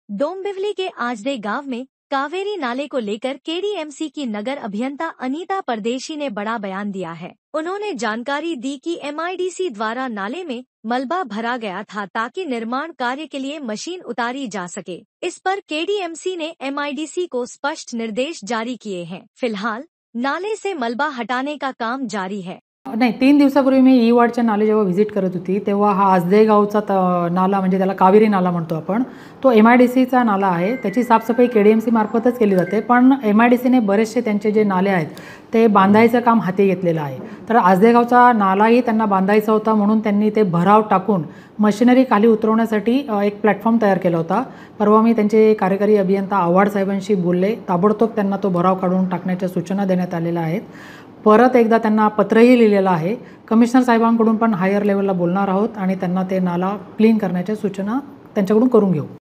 डोंबिवली के आजदे गांव में कावेरी नाले को लेकर केडीएमसी की नगर अभियंता अनीता परदेशी ने बड़ा बयान दिया है। उन्होंने जानकारी दी कि एमआईडीसी द्वारा नाले में मलबा भरा गया था ताकि निर्माण कार्य के लिए मशीन उतारी जा सके। इस पर केडीएमसी ने एमआईडीसी को स्पष्ट निर्देश जारी किए हैं। फिलहाल नाले से मलबा हटाने का काम जारी है। नाही, 3 दिवसापूर्वी मी ई-वार्डच्या नाले जेव्हा व्हिजिट करत होती तेव्हा हा आजदे गावचा नाला म्हणजे त्याला कावेरी नाला म्हणतो आपण, तो एमआयडीसीचा नाला आहे। त्याची साफसफाई केडीएमसी मार्फतच केली जाते, पण एमआयडीसीने बरेचसे त्यांचे जे नाले आहेत ते बांधायचं काम हाती घेतलेलं आहे। तर आजदे गावचा नालाही त्यांना बांधायचा होता, म्हणून त्यांनी ते भराव टाकून मशिनरी खाली उतरवण्यासाठी एक प्लॅटफॉर्म तयार केला होता। परवा मी त्यांचे कार्यकारी अभियंता आव्हाड साहेबांशी बोलले, ताबडतोब त्यांना तो भराव काढून टाकण्याच्या सूचना देण्यात आलेल्या आहेत। परत एकदा त्यांना पत्रही लिहिलेलं आहे। कमिशनर साहेबांकडून पण हायर लेवलला बोलणार आहोत आणि त्यांना ते नाला क्लीन करण्याच्या सूचना त्यांच्याकडून करून घेऊ।